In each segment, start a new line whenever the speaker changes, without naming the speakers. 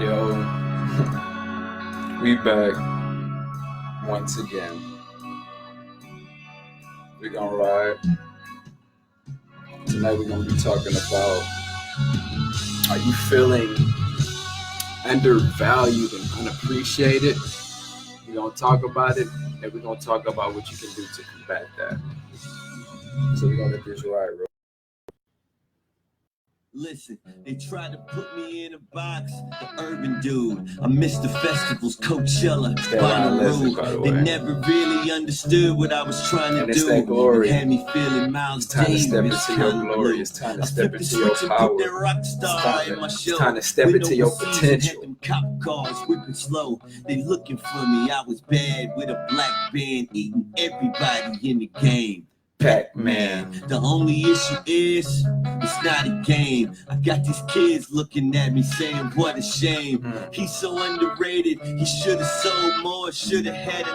Yo, we back once again. We're gonna ride. Tonight we're gonna be talking about, are you feeling undervalued and unappreciated? We're gonna talk about it, and we're gonna talk about what you can do to combat that. So we're gonna get this ride, bro.
Listen, they tried to put me in a box, the urban dude. I missed the festivals, Coachella, Bonnaroo. They never really understood what I was trying to do. It had me feeling Miles Davis.
It's time to step into your glory. It's time to step into your power. It's time to step into your potential.
Cop cars whipping slow. They looking for me. I was bad with a black band, eating everybody in the game.
Pac-Man.
The only issue is, it's not a game. I got these kids looking at me saying, what a shame. He's so underrated, he should have sold more. Should have had a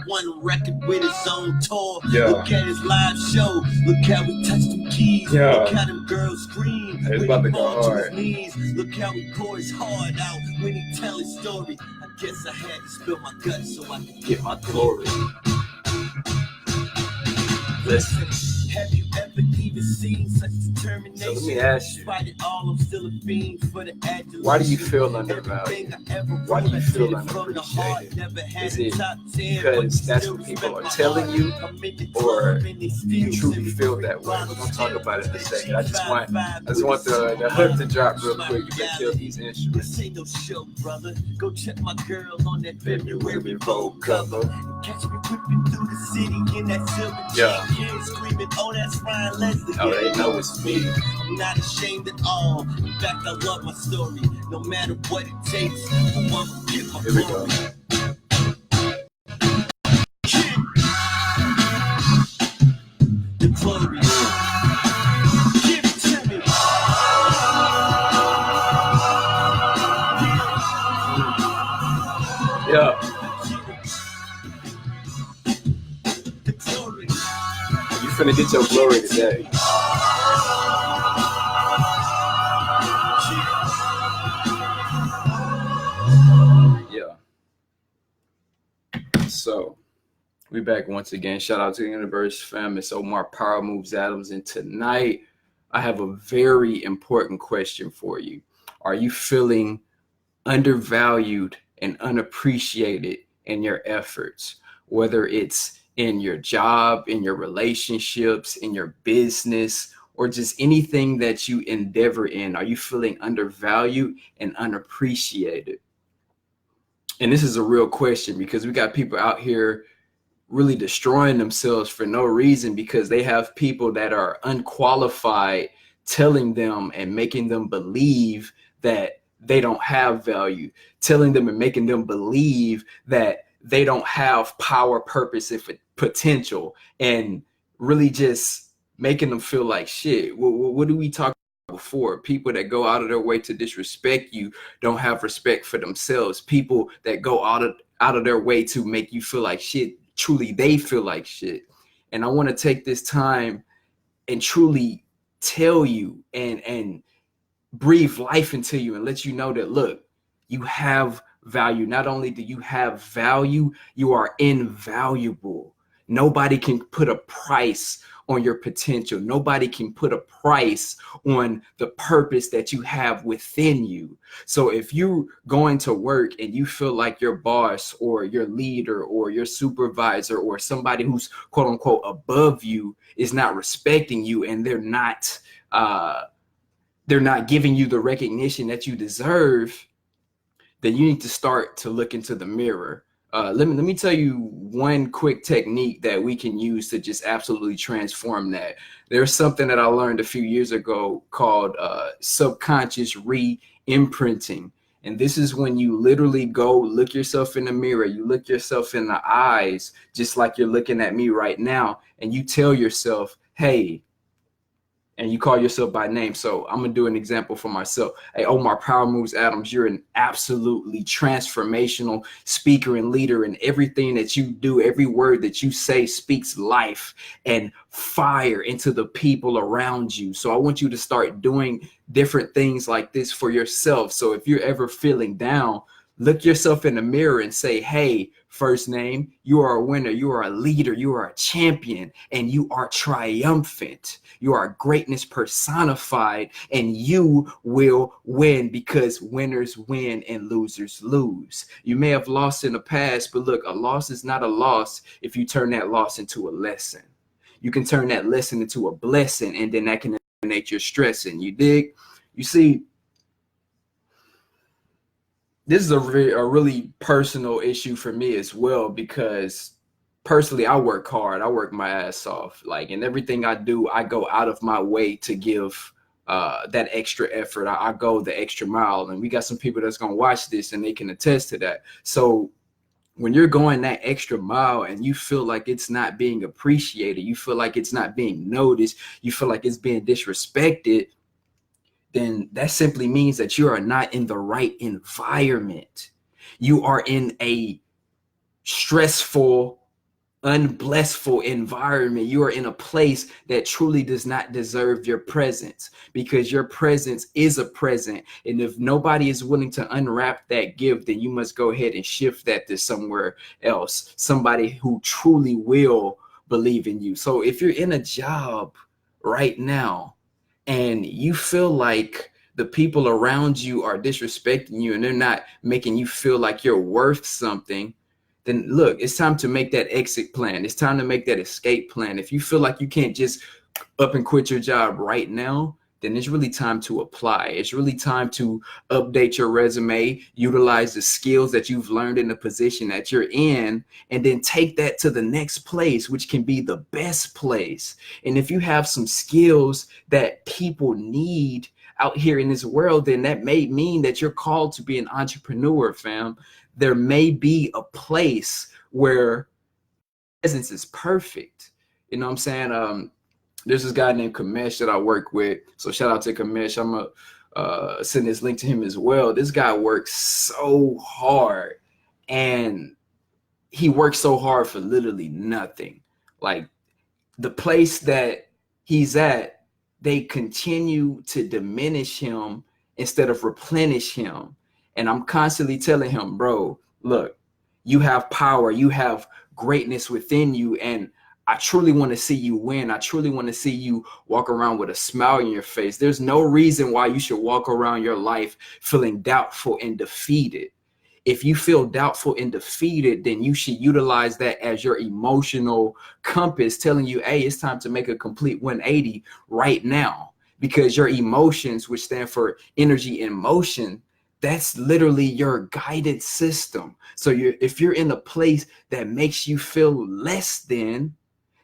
#1 record with his own tour. Look at his live show, look how he touched them keys. Look how them girls scream
It's
when
about
he
to go
falls to
hard.
his knees. Look how he pour his heart out when he tell his story. I guess I had to spill my guts so I could get my glory.
Listen,
have you ever even seen such determination?
so let me ask you,
Despite it all, I'm still a fiend for the adulation.
why do you feel undervalued? Why do you feel unappreciated? Is it because that's what people are telling you, or do you truly feel that way? We're gonna talk about it in a second. I just want the hook to drop real quick. You can kill these instruments.
This ain't no show, brother. Go check my girl on that February Vogue cover. Catch me whipping through the city in that silver chain, screaming, oh, that's Ryan Leslie.
Oh, they know it's me.
I'm not ashamed at all. In fact, I love my story. No matter what it takes, I want to get my
Here we
glory.
go.
The glory. Give it to me.
Yeah.
The glory.
You finna get your glory today. Yeah. So, we back once again. Shout out to the Universe fam. It's Omar Power Moves Adams. And tonight, I have a very important question for you. Are you feeling undervalued and unappreciated in your efforts? Whether it's in your job, in your relationships, in your business, or just anything that you endeavor in. Are you feeling undervalued and unappreciated? And this is a real question because we got people out here really destroying themselves for no reason because they have people that are unqualified telling them and making them believe that they don't have value, telling them and making them believe that they don't have power, purpose, and potential, and really just making them feel like shit. What do we talk about before? People that go out of their way to disrespect you don't have respect for themselves. People that go out of their way to make you feel like shit, truly they feel like shit. And I want to take this time and truly tell you and breathe life into you and let you know that, look, you have value. Not only do you have value, you are invaluable. Nobody can put a price on your potential. Nobody can put a price on the purpose that you have within you. So if you're going to work and you feel like your boss or your leader or your supervisor or somebody who's quote unquote above you is not respecting you and they're not giving you the recognition that you deserve, then you need to start to look into the mirror. Let me tell you one quick technique that we can use to just absolutely transform that. There's something that I learned a few years ago called subconscious re-imprinting. And this is when you literally go look yourself in the mirror, you look yourself in the eyes, just like you're looking at me right now, and you tell yourself, hey, and you call yourself by name. So I'm gonna do an example for myself. Hey, Omar Power Moves Adams, you're an absolutely transformational speaker and leader, and everything that you do, every word that you say speaks life and fire into the people around you. So I want you to start doing different things like this for yourself. So if you're ever feeling down, look yourself in the mirror and say, hey, first name, you are a winner, you are a leader, you are a champion, and you are triumphant. You are greatness personified, and you will win, because winners win and losers lose. You may have lost in the past, but look, a loss is not a loss if you turn that loss into a lesson. You can turn that lesson into a blessing, and then that can eliminate your stress. And you dig? You see, this is a really personal issue for me as well, because personally, I work hard. I work my ass off. Like, in everything I do, I go out of my way to give that extra effort. I go the extra mile. And we got some people that's going to watch this and they can attest to that. So when you're going that extra mile and you feel like it's not being appreciated, you feel like it's not being noticed, you feel like it's being disrespected, then that simply means that you are not in the right environment. You are in a stressful, unblessful environment. You are in a place that truly does not deserve your presence, because your presence is a present. And if nobody is willing to unwrap that gift, then you must go ahead and shift that to somewhere else. Somebody who truly will believe in you. So if you're in a job right now and you feel like the people around you are disrespecting you and they're not making you feel like you're worth something, then look, it's time to make that exit plan. It's time to make that escape plan. If you feel like you can't just up and quit your job right now, then it's really time to apply. It's really time to update your resume, utilize the skills that you've learned in the position that you're in, and then take that to the next place, which can be the best place. And if you have some skills that people need out here in this world, then that may mean that you're called to be an entrepreneur, fam. There may be a place where presence is perfect. You know what I'm saying? There's this guy named Kamesh that I work with. So shout out to Kamesh. I'm going to send this link to him as well. This guy works so hard, and he works so hard for literally nothing. Like, the place that he's at, they continue to diminish him instead of replenish him. And I'm constantly telling him, bro, look, you have power, you have greatness within you, and I truly want to see you win. I truly want to see you walk around with a smile on your face. There's no reason why you should walk around your life feeling doubtful and defeated. If you feel doubtful and defeated, then you should utilize that as your emotional compass telling you, hey, it's time to make a complete 180 right now. Because your emotions, which stand for energy and motion, that's literally your guidance system. So if you're in a place that makes you feel less than,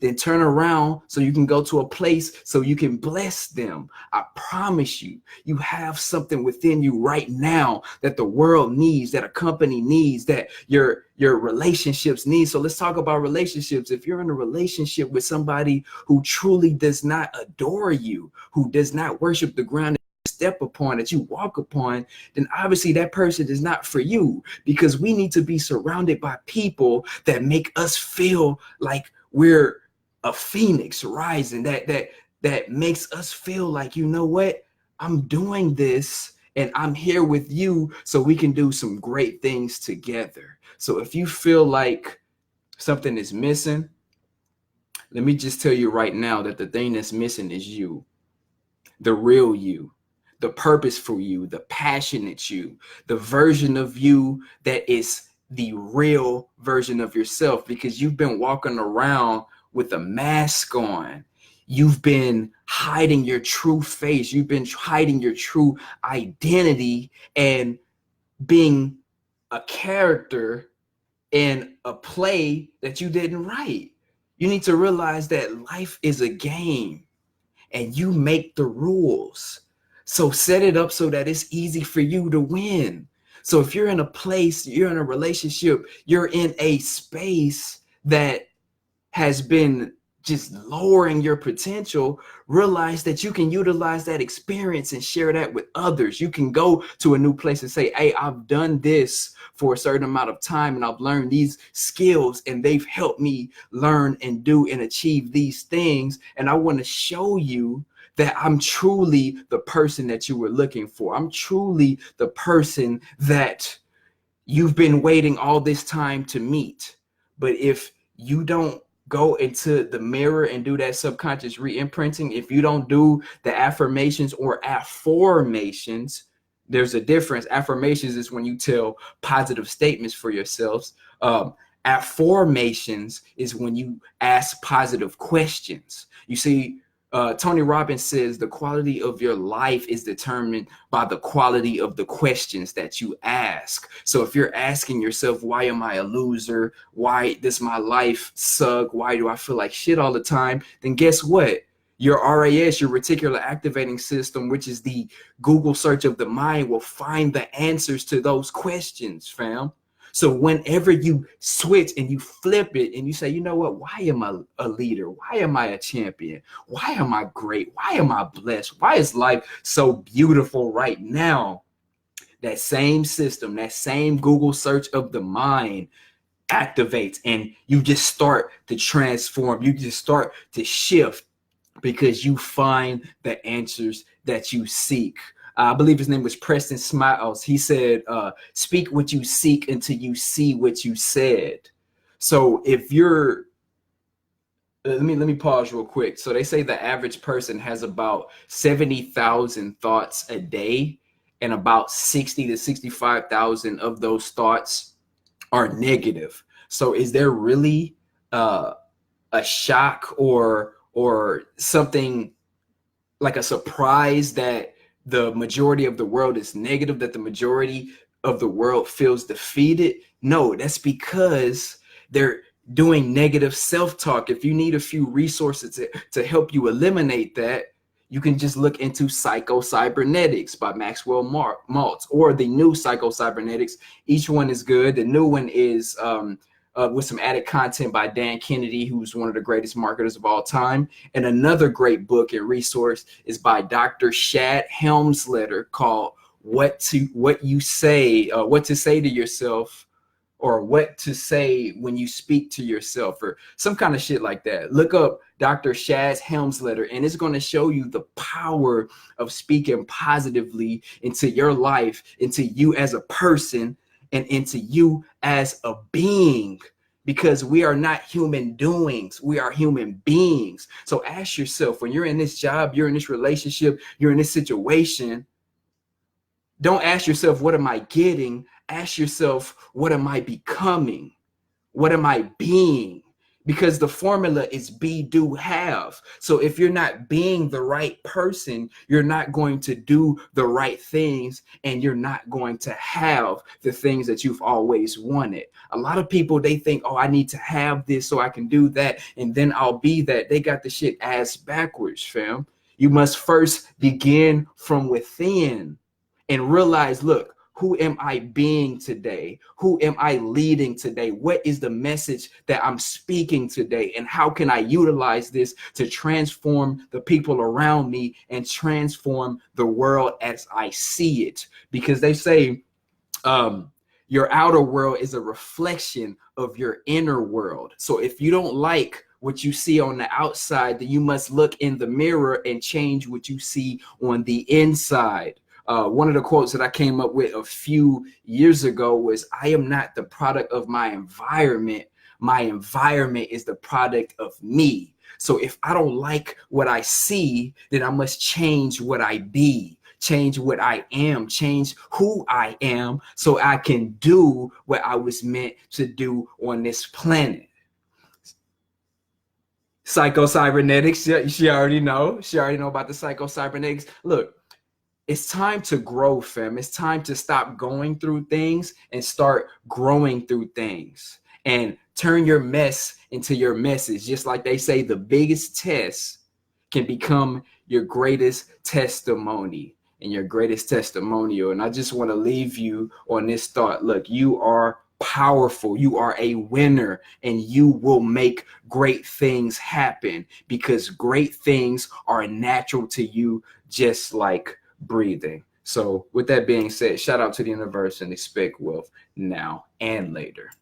then turn around so you can go to a place so you can bless them. I promise you, you have something within you right now that the world needs, that a company needs, that your relationships need. So let's talk about relationships. If you're in a relationship with somebody who truly does not adore you, who does not worship the ground step upon, that you walk upon, then obviously that person is not for you, because we need to be surrounded by people that make us feel like we're a phoenix rising, that makes us feel like, you know what, I'm doing this and I'm here with you so we can do some great things together. So if you feel like something is missing, let me just tell you right now that the thing that's missing is you, the real you, the purposeful you, the passionate you, the version of you that is the real version of yourself, because you've been walking around with a mask on. You've been hiding your true face. You've been hiding your true identity and being a character in a play that you didn't write. You need to realize that life is a game and you make the rules. So set it up so that it's easy for you to win. So if you're in a place, you're in a relationship, you're in a space that has been just lowering your potential, realize that you can utilize that experience and share that with others. You can go to a new place and say, hey, I've done this for a certain amount of time and I've learned these skills and they've helped me learn and do and achieve these things. And I want to show you that I'm truly the person that you were looking for. I'm truly the person that you've been waiting all this time to meet. But if you don't go into the mirror and do that subconscious re-imprinting, if you don't do the affirmations or affirmations, there's a difference. Affirmations is when you tell positive statements for yourselves. Affirmations is when you ask positive questions. You see, Tony Robbins says the quality of your life is determined by the quality of the questions that you ask. So if you're asking yourself, why am I a loser? Why does my life suck? Why do I feel like shit all the time? Then guess what? Your RAS, your reticular activating system, which is the Google search of the mind, will find the answers to those questions, fam. So whenever you switch and you flip it and you say, you know what, why am I a leader? Why am I a champion? Why am I great? Why am I blessed? Why is life so beautiful right now? That same system, that same Google search of the mind activates and you just start to transform. You just start to shift because you find the answers that you seek. I believe his name was Preston Smiles. He said, speak what you seek until you see what you said. So if you're, let me pause real quick. So they say the average person has about 70,000 thoughts a day, and about 60 to 65,000 of those thoughts are negative. So is there really a shock or something like a surprise that the majority of the world is negative, that the majority of the world feels defeated? No, that's because they're doing negative self-talk. If you need a few resources to help you eliminate that, you can just look into Psycho-Cybernetics by Maxwell Maltz or the new Psycho-Cybernetics. Each one is good. The new one is with some added content by Dan Kennedy, who's one of the greatest marketers of all time. And another great book and resource is by Dr. Shad Helmsletter called What to Say to Yourself, or What to Say When You Speak to Yourself, or some kind of shit like that. Look up Dr. Shad Helmsletter, and it's going to show you the power of speaking positively into your life, into you as a person, and into you as a being, because we are not human doings, we are human beings. So ask yourself, when you're in this job, you're in this relationship, you're in this situation, don't ask yourself, what am I getting? Ask yourself, what am I becoming? What am I being? Because the formula is be, do, have. So if you're not being the right person, you're not going to do the right things, and you're not going to have the things that you've always wanted. A lot of people, they think, oh, I need to have this so I can do that, and then I'll be that. They got the shit ass backwards, fam. You must first begin from within and realize, look, who am I being today? Who am I leading today? What is the message that I'm speaking today? And how can I utilize this to transform the people around me and transform the world as I see it? Because they say your outer world is a reflection of your inner world. So if you don't like what you see on the outside, then you must look in the mirror and change what you see on the inside. One of the quotes that I came up with a few years ago was, I am not the product of my environment. My environment is the product of me. So if I don't like what I see, then I must change what I be, change what I am, change who I am, so I can do what I was meant to do on this planet. Psycho-Cybernetics, she already know. She already know about the Psycho-Cybernetics. Look, it's time to grow, fam. It's time to stop going through things and start growing through things, and turn your mess into your message. Just like they say, the biggest test can become your greatest testimony and your greatest testimonial. And I just want to leave you on this thought. Look, you are powerful. You are a winner, and you will make great things happen because great things are natural to you, just like breathing. So with that being said, shout out to the universe and expect wealth now and later.